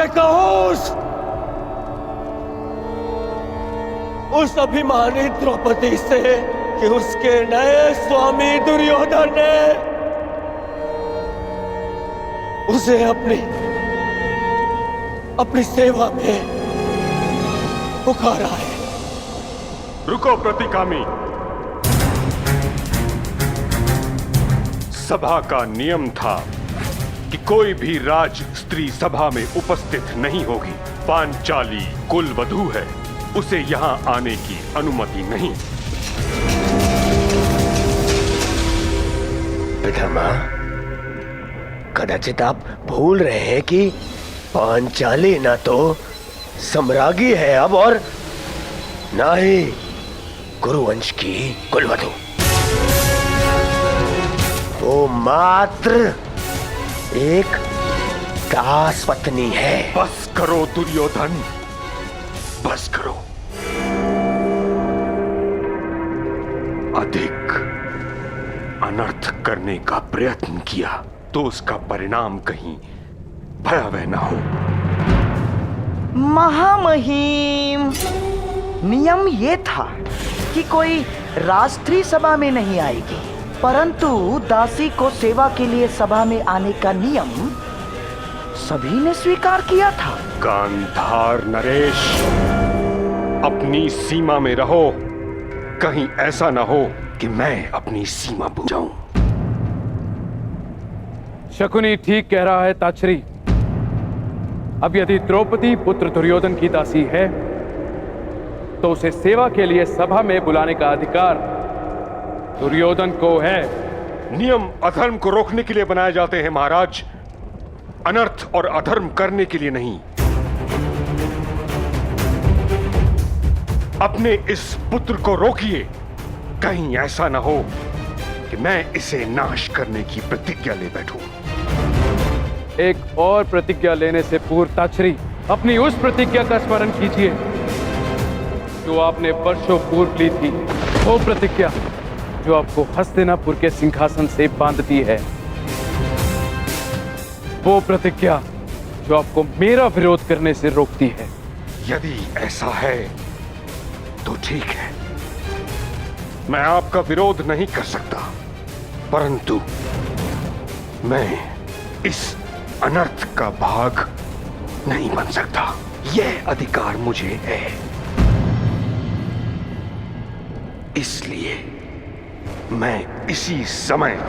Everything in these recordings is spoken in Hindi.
मैं कहूं उस अभिमानी द्रौपदी से कि उसके नए स्वामी दुर्योधन ने उसे अपनी सेवा में पुकारा है। रुको प्रतिकामी। सभा का नियम था कि कोई भी राज स्त्री सभा में उपस्थित नहीं होगी। पांचाली कुल वधू है, उसे यहां आने की अनुमति नहीं। पितामह, कदाचित आप भूल रहे हैं कि पांचाली ना तो सम्राज्ञी है अब, और ना ही कुरुवंश की कुलवधू। वो मात्र एक दास पत्नी है। बस करो दुर्योधन, बस करो। अधिक अनर्थ करने का प्रयत्न किया तो उसका परिणाम कहीं भयावह न हो। महामहिम, नियम ये था कि कोई राष्ट्रीय सभा में नहीं आएगी, परंतु दासी को सेवा के लिए सभा में आने का नियम सभी ने स्वीकार किया था। गांधार नरेश, अपनी सीमा में रहो। कहीं ऐसा ना हो कि मैं अपनी सीमा भूल जाऊं। शकुनी ठीक कह रहा है ताच्छरी। अब यदि द्रौपदी पुत्र दुर्योधन की दासी है तो उसे सेवा के लिए सभा में बुलाने का अधिकार दुर्योधन को है। नियम अधर्म को रोकने के लिए बनाए जाते हैं महाराज, अनर्थ और अधर्म करने के लिए नहीं। अपने इस पुत्र को रोकिए, कहीं ऐसा ना हो कि मैं इसे नाश करने की प्रतिज्ञा ले बैठूं। एक और प्रतिज्ञा लेने से पूर्व ताच्छरी, अपनी उस प्रतिज्ञा का स्मरण कीजिए जो आपने वर्षों पूर्व ली थी। वो प्रतिज्ञा जो आपको हस्तिनापुर के सिंहासन से बांधती है। वो प्रतिज्ञा जो आपको मेरा विरोध करने से रोकती है। यदि ऐसा है तो ठीक है, मैं आपका विरोध नहीं कर सकता, परंतु मैं इस अनर्थ का भाग नहीं बन सकता। यह अधिकार मुझे है, इसलिए मैं इसी समय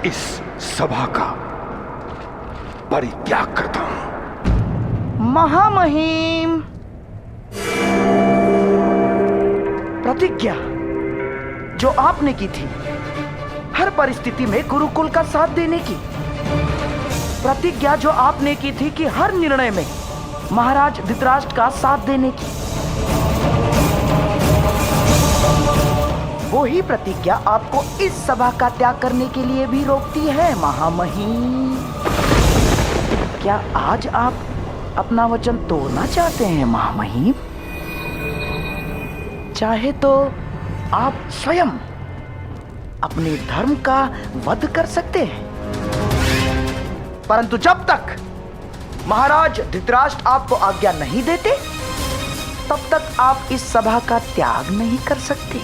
इस सभा का परित्याग करता हूं। महामहिम, प्रतिज्ञा जो आपने की थी हर परिस्थिति में गुरुकुल का साथ देने की, प्रतिज्ञा जो आपने की थी कि हर निर्णय में महाराज धृतराष्ट्र का साथ देने की, वही प्रतिज्ञा आपको इस सभा का त्याग करने के लिए भी रोकती है महामहिम। क्या आज आप अपना वचन तोड़ना चाहते हैं महामहिम? चाहे तो आप स्वयं अपने धर्म का वध कर सकते हैं, परंतु जब तक महाराज धृतराष्ट्र आपको आज्ञा नहीं देते तब तक आप इस सभा का त्याग नहीं कर सकते।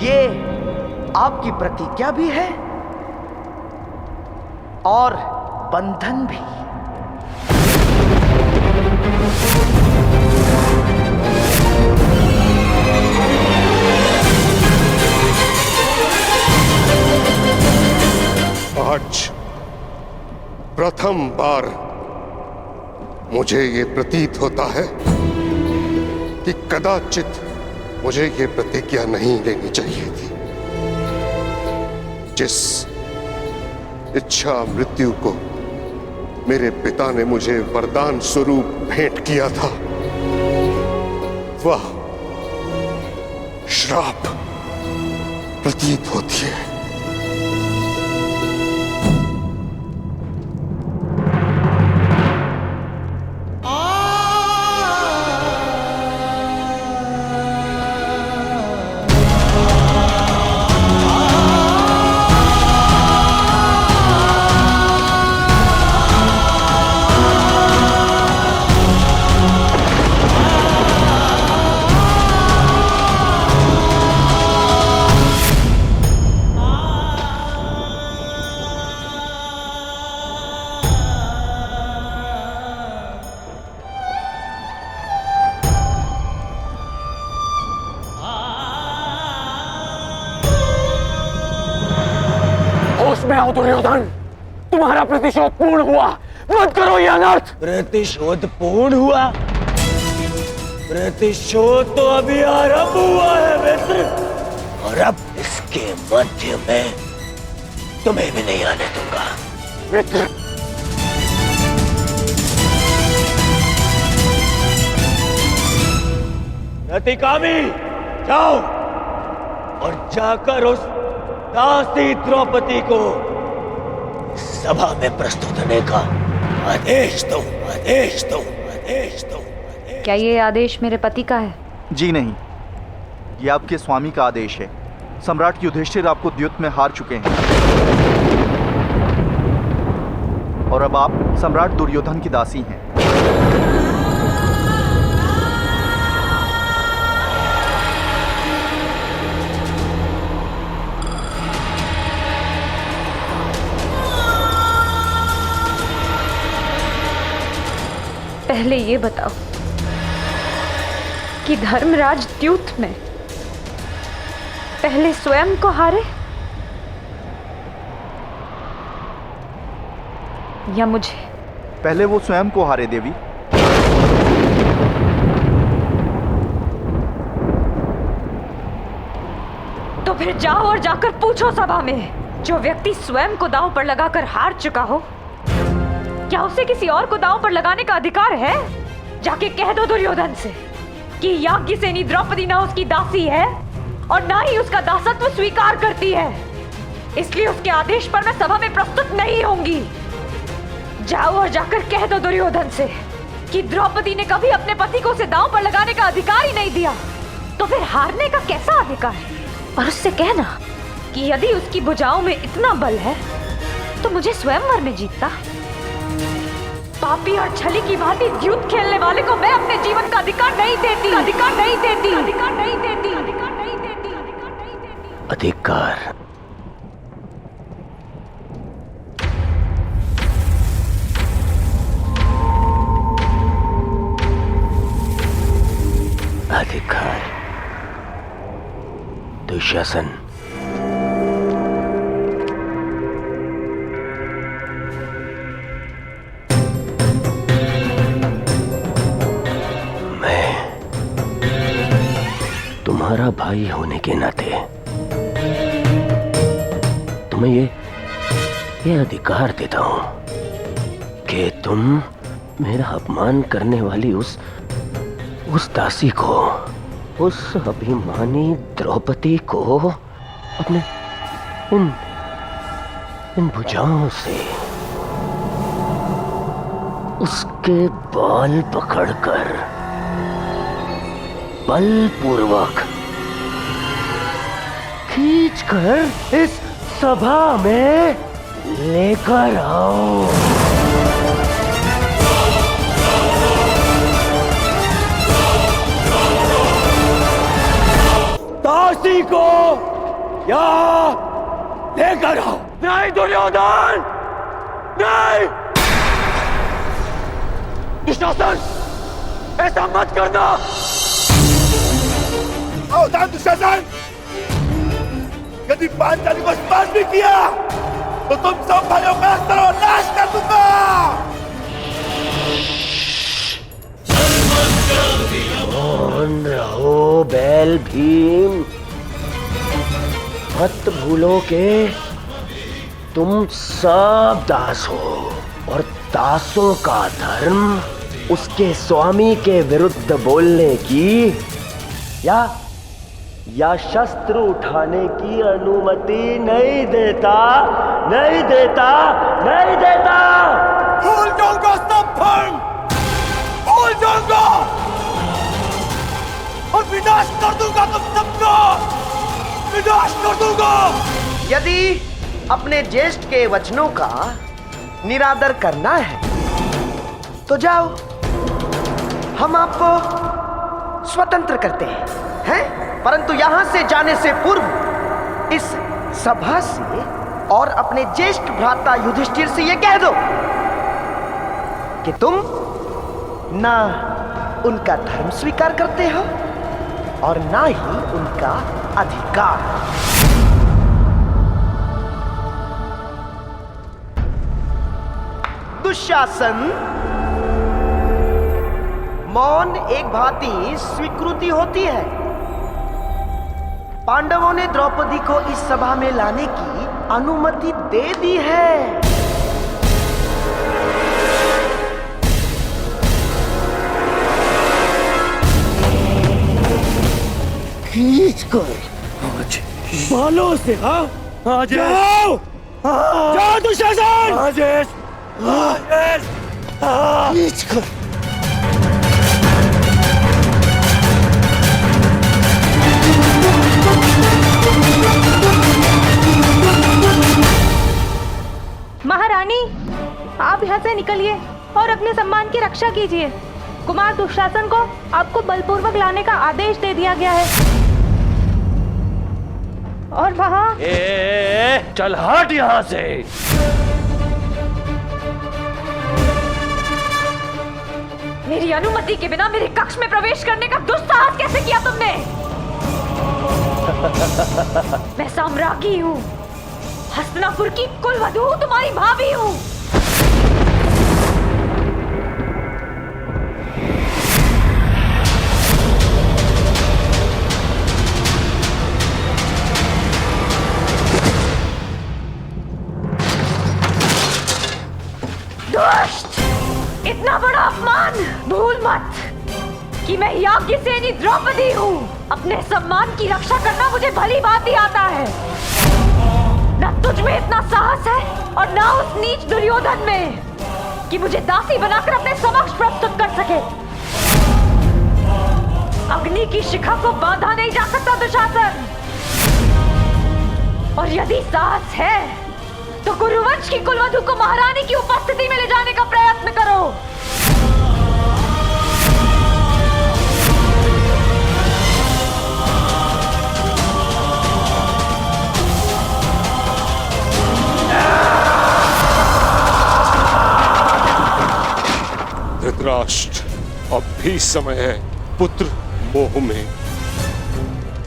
ये आपकी प्रतिज्ञा भी है और बंधन भी। आज प्रथम बार मुझे ये प्रतीत होता है कि कदाचित मुझे ये प्रतिज्ञा नहीं लेनी चाहिए थी। जिस इच्छा मृत्यु को मेरे पिता ने मुझे वरदान स्वरूप भेंट किया था, वह श्राप प्रतीत होती है। होश में आओ दुर्योधन, तुम्हारा प्रतिशोध पूर्ण हुआ, मत करो ये अनर्थ। प्रतिशोध पूर्ण हुआ? प्रतिशोध तो अभी आरंभ हुआ है मित्र, और अब इसके मध्य में तुम्हें भी नहीं आने दूंगा। मित्र, प्रतिकामी, जाओ और जाकर उस दासी द्रौपदी को सभा में प्रस्तुत होने का आदेश दो, आदेश दो, आदेश दो। क्या ये आदेश मेरे पति का है? जी नहीं, ये आपके स्वामी का आदेश है। सम्राट युधिष्ठिर आपको द्युत में हार चुके हैं और अब आप सम्राट दुर्योधन की दासी हैं। पहले ये बताओ कि धर्मराज द्यूत में पहले स्वयं को हारे या मुझे? पहले वो स्वयं को हारे देवी। तो फिर जाओ और जाकर पूछो सभा में, जो व्यक्ति स्वयं को दांव पर लगाकर हार चुका हो, क्या उसे किसी और को दांव पर लगाने का अधिकार है? जाके कह दो दुर्योधन से कि याज्ञसेनी द्रौपदी ना उसकी दासी है और ना ही उसका दासत्व स्वीकार करती है, इसलिए उसके आदेश पर मैं सभा में प्रस्तुत नहीं होंगी। जाओ और जाकर कह दो दुर्योधन से कि द्रौपदी ने कभी अपने पति को उसे दांव पर लगाने का अधिकार ही नहीं दिया, तो फिर हारने का कैसा अधिकार है? और उससे कहना कि यदि उसकी भुजाओं में इतना बल है तो मुझे स्वयंवर में जीतता। पापी और छली की भांति द्यूत खेलने वाले को मैं अपने जीवन का अधिकार नहीं देती, अधिकार नहीं देती, अधिकार नहीं देती, अधिकार नहीं देती, अधिकार नहीं देती। अधिकार? अधिकार? दुशासन, तुम्हारा भाई होने के नाते तुम्हें ये अधिकार देता हूं कि तुम मेरा अपमान करने वाली उस दासी को, उस अभिमानी द्रौपदी को अपने इन भुजाओं से उसके बाल पकड़कर बलपूर्वक खींचकर इस सभा में लेकर आओ। दासी को यहाँ लेकर आओ। नहीं दुर्योधन, नहीं! दुशासन, ऐसा मत करना। सावधान दुशासन, यदि पांचाली को स्पर्श भी किया तो तुम सब भाइयों का सर्वनाश कर दूंगा। कौन रहो बैल भीम, मत भूलो के तुम सब दास हो और दासों का धर्म उसके स्वामी के विरुद्ध बोलने की या शस्त्र उठाने की अनुमति नहीं देता, नहीं देता, नहीं देता। भूल जाऊंगा सब धर्म, भूल जाऊंगा और विनाश कर दूंगा तुम सबका, विनाश कर दूंगा। यदि अपने ज्येष्ठ के वचनों का निरादर करना है तो जाओ, हम आपको स्वतंत्र करते हैं? परंतु यहां से जाने से पूर्व इस सभा से और अपने ज्येष्ठ भ्राता युधिष्ठिर से यह कह दो कि तुम ना उनका धर्म स्वीकार करते हो और ना ही उनका अधिकार। दुशासन, मौन एक भांति स्वीकृति होती है। पांडवों ने द्रौपदी को इस सभा में लाने की अनुमति दे दी है। खींच कर बालों से। हाँ जाओ, जाओ दुशासन। खींच कर। महारानी, आप यहाँ से निकलिए और अपने सम्मान की रक्षा कीजिए। कुमार दुशासन को आपको बलपूर्वक लाने का आदेश दे दिया गया है। और वहाँ चल हट यहाँ से। मेरी अनुमति के बिना मेरे कक्ष में प्रवेश करने का दुस्साहस कैसे किया तुमने? मैं साम्राज्ञी हूँ, हस्तिनापुर की कुलवधू, तुम्हारी भाभी हूँ। दुष्ट! इतना बड़ा अपमान! भूल मत कि मैं याज्ञसेनी द्रौपदी हूँ। अपने सम्मान की रक्षा करना मुझे भली भांति आता है। न तुझ में इतना साहस है और न उस नीच दुर्योधन में कि मुझे दासी बनाकर अपने समक्ष प्रस्तुत कर सके। अग्नि की शिखा को बांधा नहीं जा सकता दुशासन। और यदि साहस है तो कुरुवंश की कुलवधू को महारानी की उपस्थिति में ले जाने का प्रयत्न करो। धृतराष्ट्र, अब भी समय है। पुत्र मोह में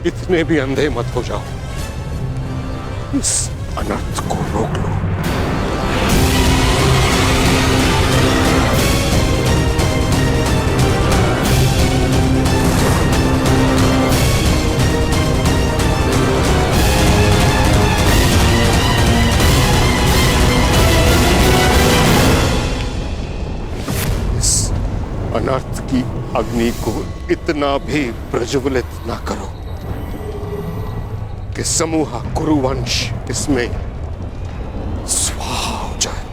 इतने भी अंधे मत हो जाओ। इस अनर्थ को रोक लो। इस अनर्थ की अग्नि को इतना भी प्रज्वलित ना करो कि समूह कुरुवंश इसमें स्वाहा हो जाए।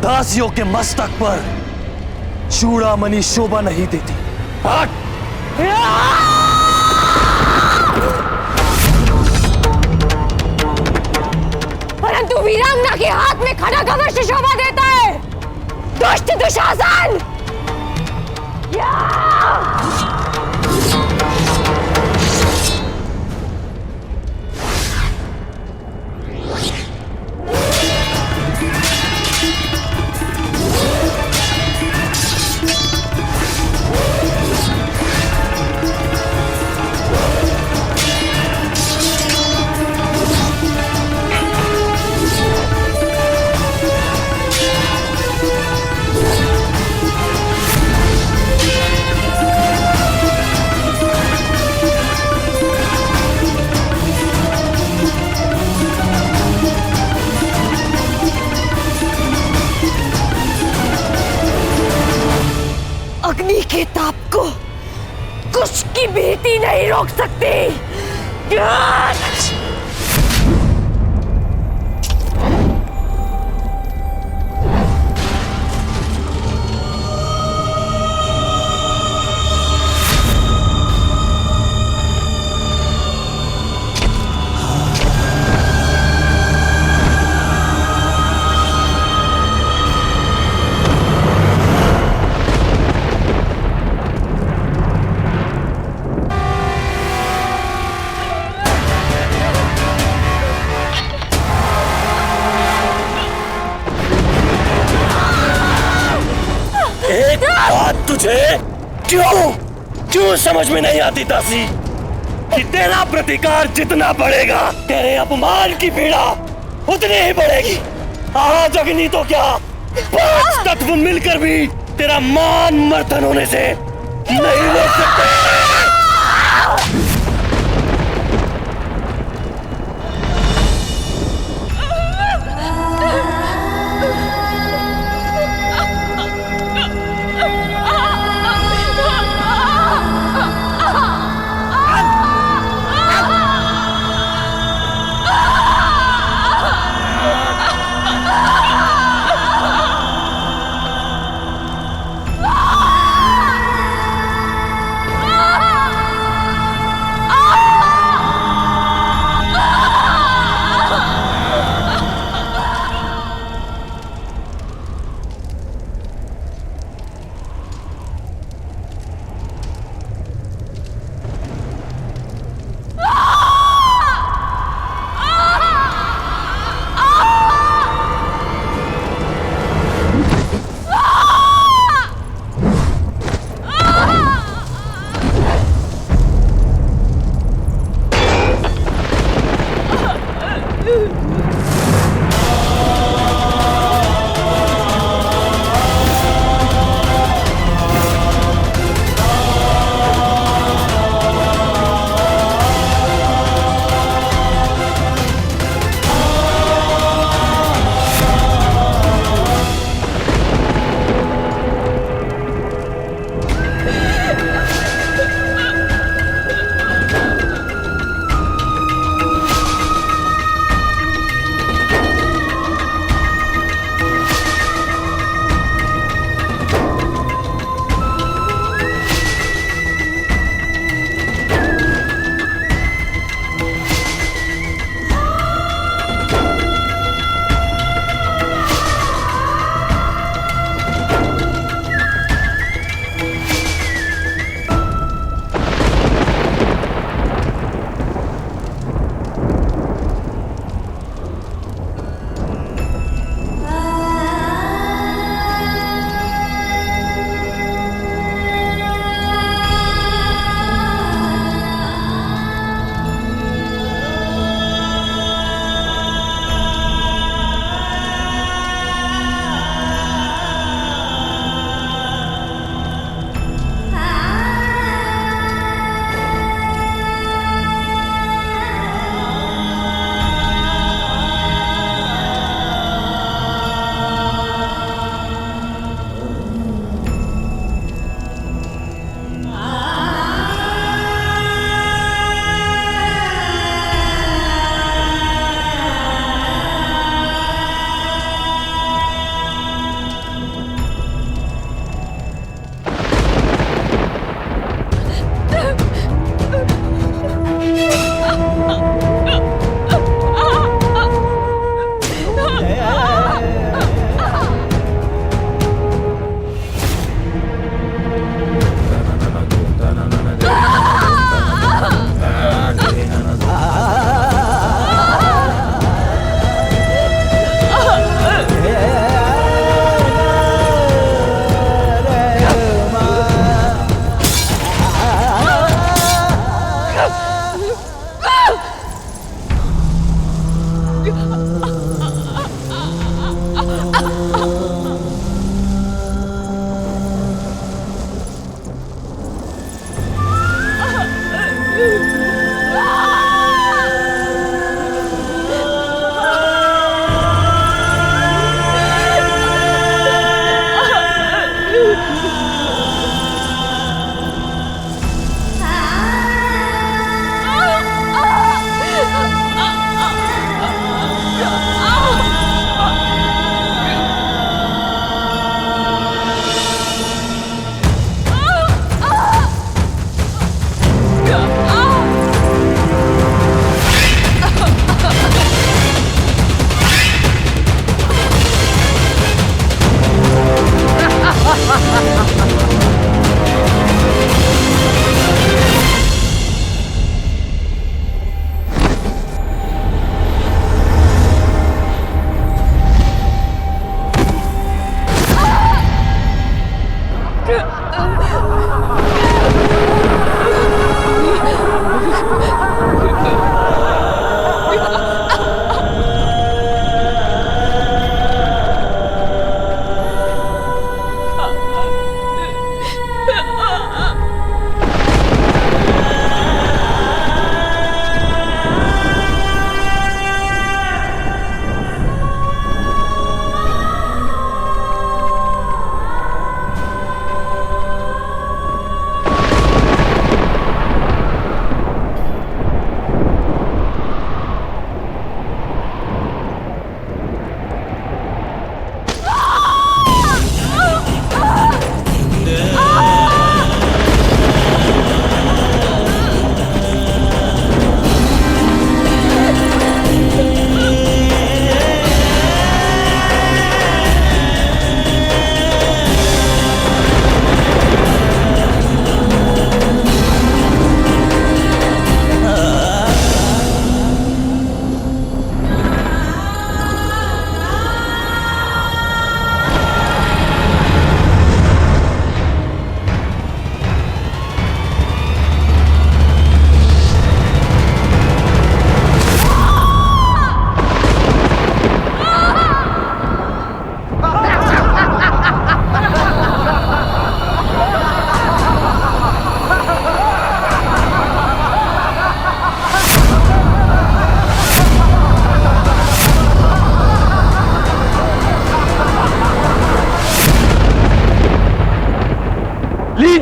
दासियों के मस्तक पर चूड़ामणि शोभा नहीं देती। हट! परंतु वीरांगना के हाथ में खड़ग अवश्य शोभा देता है। दुष्ट दुशासन! अग्नि के ताप को कुछ की भीति नहीं रोक सकती। क्यों समझ में नहीं आती तासी कि तेरा प्रतिकार जितना बढ़ेगा तेरे अपमान की पीड़ा उतनी ही बढ़ेगी। आज अग्नि तो क्या 5 तत्व मिलकर भी तेरा मान मर्दन होने से नहीं रोक सकते।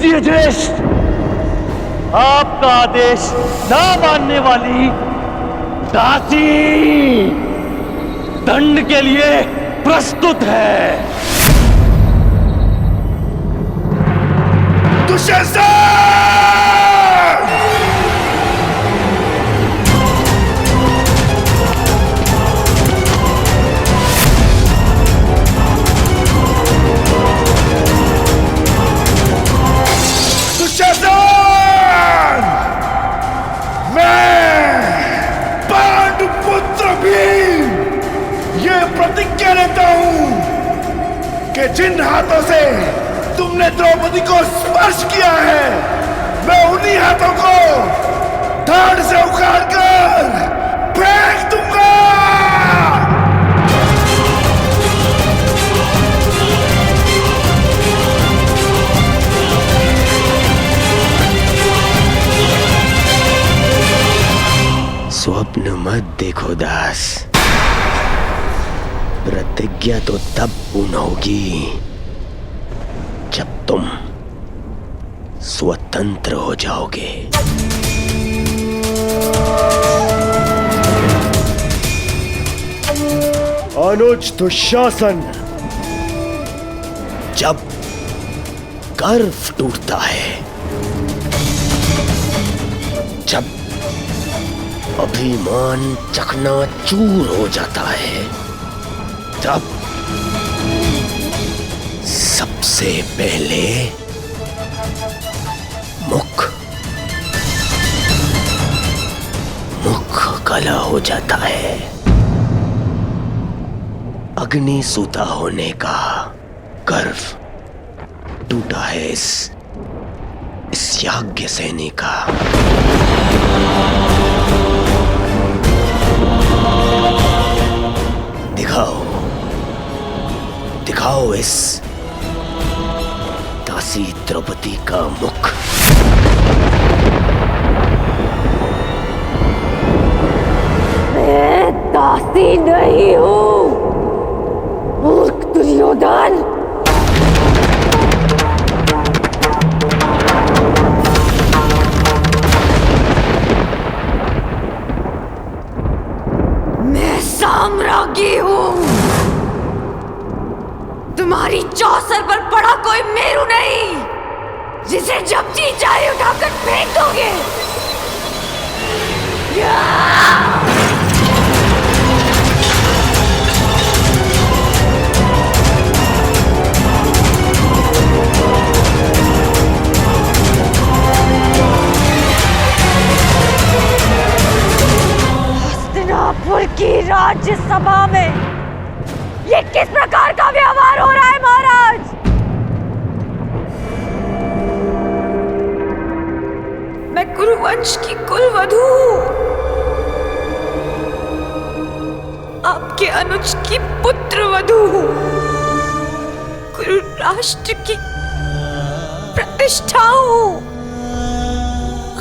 युधिष्ठिर, आपका आदेश ना मानने वाली दासी दंड के लिए प्रस्तुत है। दुशासन! दुशासन! मैं पांडुपुत्र भीम ये प्रतिज्ञा लेता हूं कि जिन हाथों से तुमने द्रौपदी को स्पर्श किया है, मैं उन्हीं हाथों को धड़ से उखाड़कर फेंक दूंगा। स्वप्न मत देखो दास, प्रतिज्ञा तो तब पूर्ण होगी जब तुम स्वतंत्र हो जाओगे। अनुज दुशासन, जब गर्व टूटता है, जब अभिमान चकनाचूर हो जाता है, तब सबसे पहले मुख काला हो जाता है। अग्नि सूता होने का गर्व टूटा है इस याज्ञ सैनी का। दिखाओ इस दासी द्रौपदी का मुख। मैं दासी नहीं हूं, मूर्ख दुर्योधन। मैं साम्राज्ञी हूं। तुम्हारी चौसर पर पड़ा कोई मेरू नहीं जिसे जब जी चाहे उठाकर फेंक दोगे। हस्तिनापुर की राज्यसभा में ये किस प्रकार का व्यवहार हो रहा है महाराज? मैं कुरुवंश की कुलवधू हूं, आपके अनुज की पुत्रवधू हूं, कुरु राष्ट्र की प्रतिष्ठा हूं।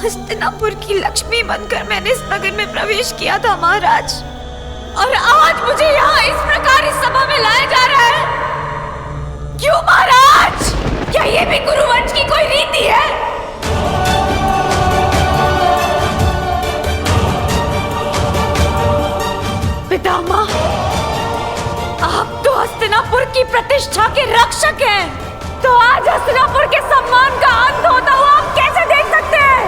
हस्तिनापुर की लक्ष्मी बनकर मैंने इस नगर में प्रवेश किया था महाराज, और आज मुझे यहाँ इस प्रकार इस सभा में लाया जा रहा है। क्यों महाराज? क्या ये भी कुरुवंश की कोई रीति है? पितामह, आप तो हस्तिनापुर की प्रतिष्ठा के रक्षक हैं, तो आज हस्तिनापुर के सम्मान का अंत होता हुआ आप कैसे देख सकते हैं?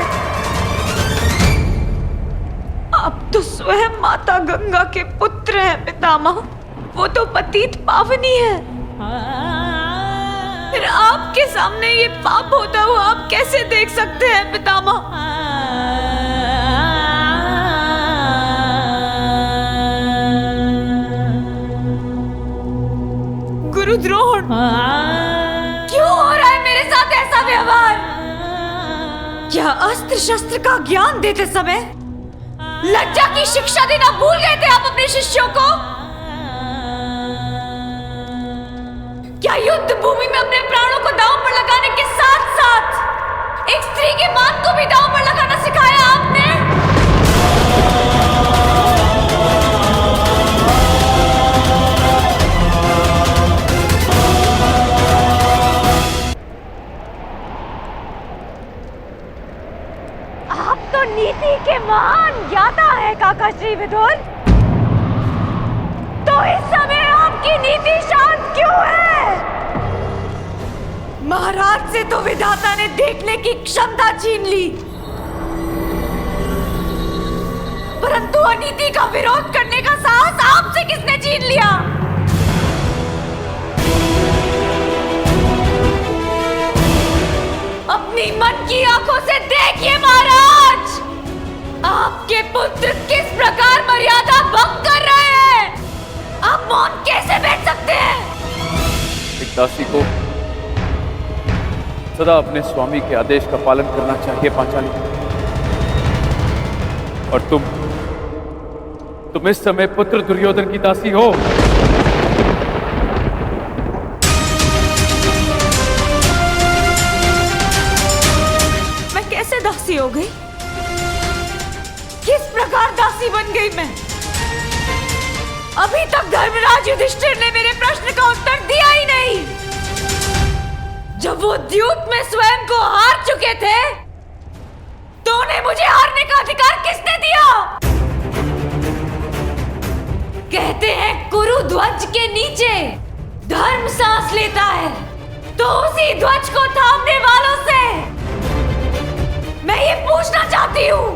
आप तो स्वयं माता गंगा के पुत्र हैं पितामह, वो तो पतित पावनी है। फिर आपके सामने ये पाप होता हुआ आप कैसे देख सकते हैं पितामह? गुरुद्रोण, क्यों हो रहा है मेरे साथ ऐसा व्यवहार? क्या अस्त्र शस्त्र का ज्ञान देते समय लज्जा की शिक्षा देना भूल गए थे आप अपने शिष्यों को? क्या युद्ध भूमि में अपने प्राणों को दांव पर लगाने के साथ साथ एक स्त्री के मान को भी दांव पर लगाना सिखाया आपने? तो नीति के महान ज्ञाता है काका श्री विदुर। तो इस समय आपकी नीति शांत क्यों है? महाराज से तो विधाता ने देखने की क्षमता छीन ली, परंतु अनीति का विरोध करने का साहस आपसे किसने छीन लिया? अपनी मन की आंखों से देखिए महाराज, आपके पुत्र किस प्रकार मर्यादा भंग कर रहे हैं। आप मौन कैसे बैठ सकते हैं? एक दासी को सदा अपने स्वामी के आदेश का पालन करना चाहिए पांचाली। और तुम इस समय पुत्र दुर्योधन की दासी हो। मैं कैसे दासी हो गई? किस प्रकार दासी बन गई मैं? अभी तक धर्मराज युधिष्ठिर ने मेरे प्रश्न का उत्तर दिया ही नहीं। जब वो द्यूत में स्वयं को हार चुके थे, तो उन्हें मुझे हारने का अधिकार किसने दिया? कहते हैं कुरु ध्वज के नीचे धर्म सांस लेता है, तो उसी ध्वज को थामने वालों से मैं ये पूछना चाहती हूँ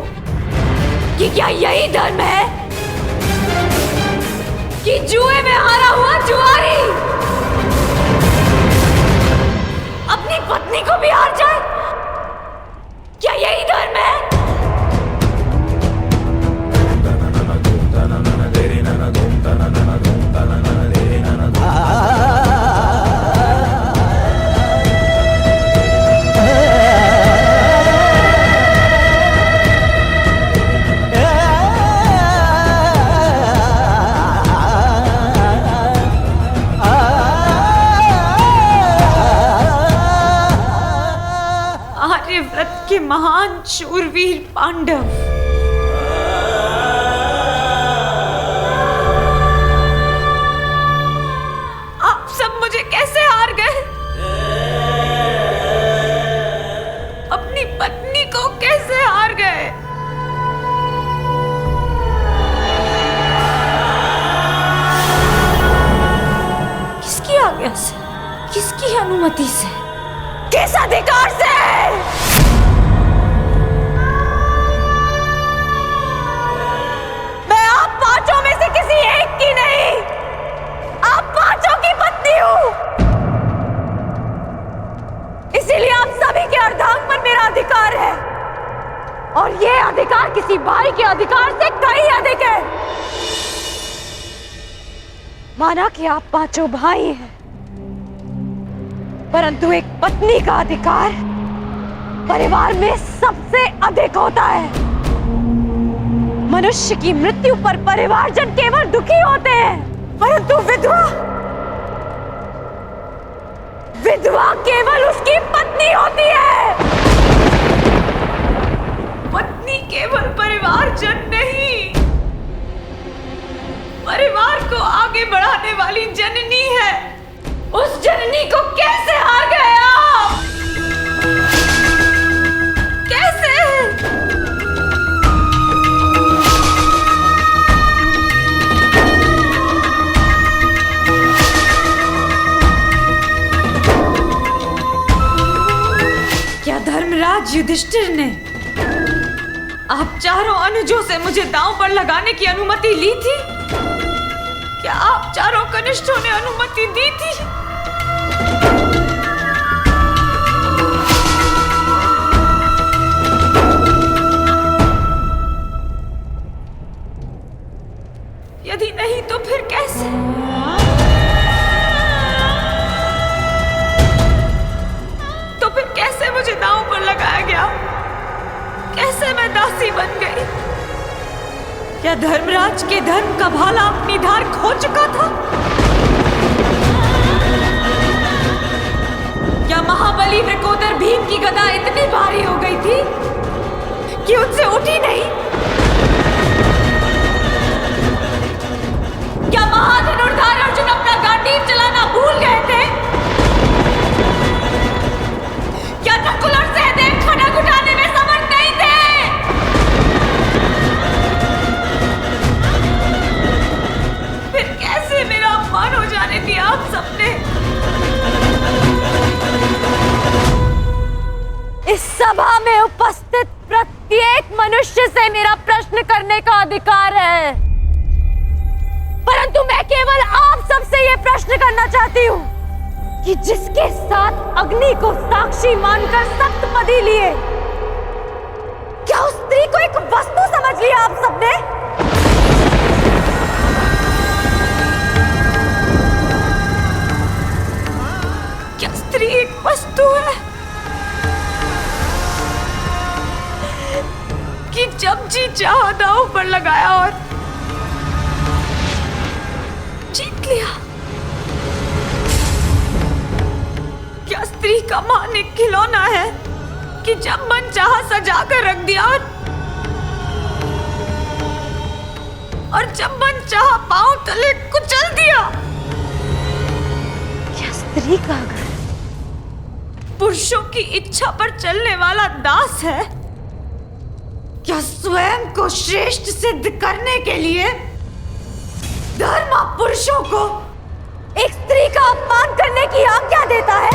कि क्या यही धर्म है कि जुए में हारा हुआ जुआरी अपनी पत्नी को भी हार जाए? क्या यही धर्म है? आर्यव्रत के महान शूरवीर पांडव, आप सब मुझे कैसे हार गए? अपनी पत्नी को कैसे हार गए? किसकी आज्ञा से, किसकी अनुमति से, किस अधिकार से? मैं आप पांचों में से किसी एक की नहीं, आप पांचों की पत्नी हूं। इसीलिए आप सभी के अर्धांग पर मेरा अधिकार है, और ये अधिकार किसी भाई के अधिकार से कहीं अधिक है। माना कि आप पांचों भाई हैं, परंतु एक पत्नी का अधिकार परिवार में सबसे अधिक होता है। मनुष्य की मृत्यु पर परिवारजन केवल दुखी होते हैं, परंतु विधवा केवल उसकी पत्नी होती है। पत्नी केवल परिवारजन नहीं, परिवार को आगे बढ़ाने वाली जननी है। उस जननी को कैसे हार गए आप? कैसे? क्या धर्मराज युधिष्ठिर ने आप चारों अनुजों से मुझे दांव पर लगाने की अनुमति ली थी? क्या आप चारों कनिष्ठों ने अनुमति दी थी? यदि नहीं तो फिर कैसे? तो फिर कैसे मुझे दांव पर लगाया गया? कैसे मैं दासी बन गई? क्या धर्मराज के धर्म का भाला अपनी धार खो चुका था? क्या महाबली वृकोदर भीम की गदा इतनी भारी हो गई थी कि उनसे उठी नहीं? क्या महाधनुर्धार अर्जुन अपना गांडीव चलाना भूल गए थे? क्या नकुल और सहदेव खड़ग उठाने में समर्थ नहीं थे? सभा में उपस्थित प्रत्येक मनुष्य से मेरा प्रश्न करने का अधिकार है, परंतु मैं केवल आप सबसे यह प्रश्न करना चाहती हूँ कि जिसके साथ अग्नि को साक्षी मानकर सप्तपदी लिए, क्या उस स्त्री को एक वस्तु समझ लिया आप सबने? क्या स्त्री एक वस्तु है कि जब जी चाहा दांव पर लगाया और जीत लिया? क्या स्त्री का मान एक खिलौना है कि जब मन चाहा सजा कर रख दिया और जब मन चाहा पांव तले कुचल दिया? क्या स्त्री का घर पुरुषों की इच्छा पर चलने वाला दास है? क्या स्वयं को श्रेष्ठ सिद्ध करने के लिए धर्म पुरुषों को एक स्त्री का अपमान करने की आज्ञा देता है?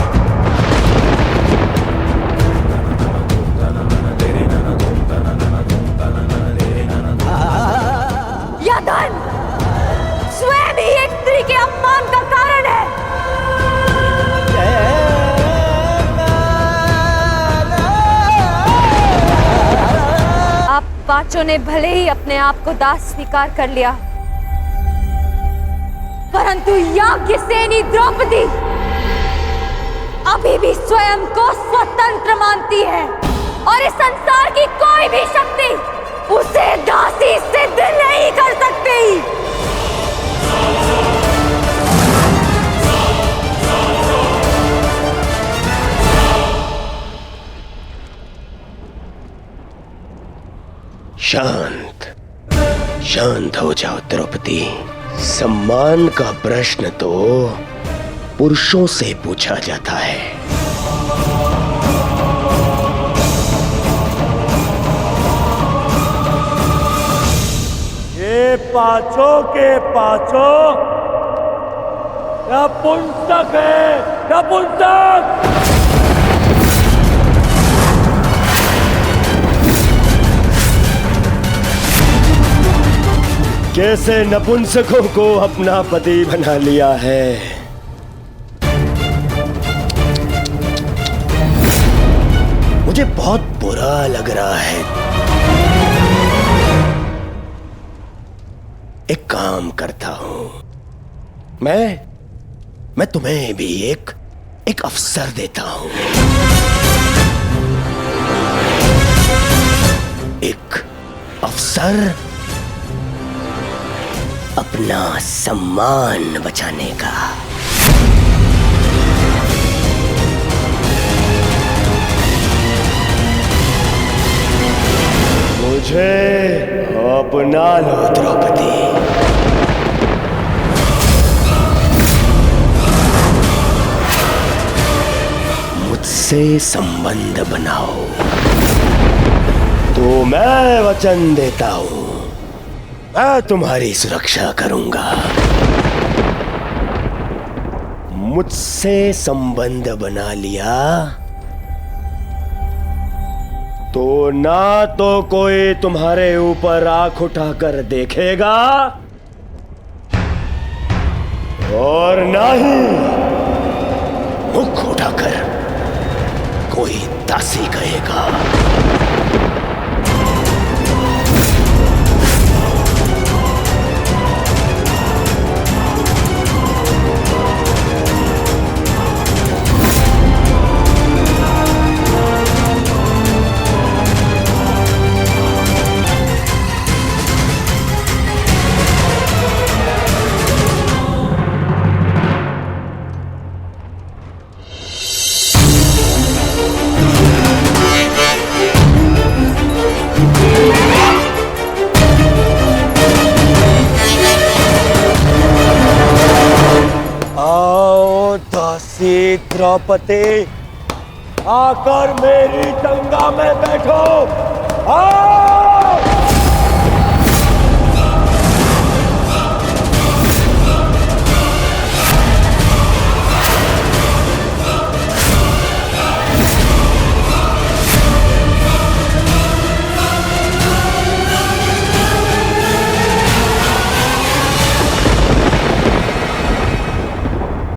या धर्म स्वयं ही एक स्त्री के अपमान का कारण है? आप पांचों ने भले ही अपने आप को दास स्वीकार कर लिया, परंतु याज्ञसेनी द्रौपदी अभी भी स्वयं को स्वतंत्र मानती है और इस संसार की कोई भी शक्ति उसे दासी सिद्ध नहीं कर सकती। शांत शांत हो जाओ द्रौपदी। सम्मान का प्रश्न तो पुरुषों से पूछा जाता है। ये पांचों के पांचों नपुंसक है, नपुंसक। कैसे नपुंसकों को अपना पति बना लिया है। मुझे बहुत बुरा लग रहा है। एक काम करता हूं, मैं तुम्हें भी एक अवसर देता हूं। एक अवसर अपना सम्मान बचाने का। मुझे अपना लो द्रौपदी। मुझसे संबंध बनाओ तो मैं वचन देता हूं, मैं तुम्हारी सुरक्षा करूंगा। मुझसे संबंध बना लिया तो ना तो कोई तुम्हारे ऊपर आंख उठाकर देखेगा और ना ही मुख उठाकर कोई दासी कहेगा। द्रौपदी आकर मेरी टंगा में बैठो। आओ!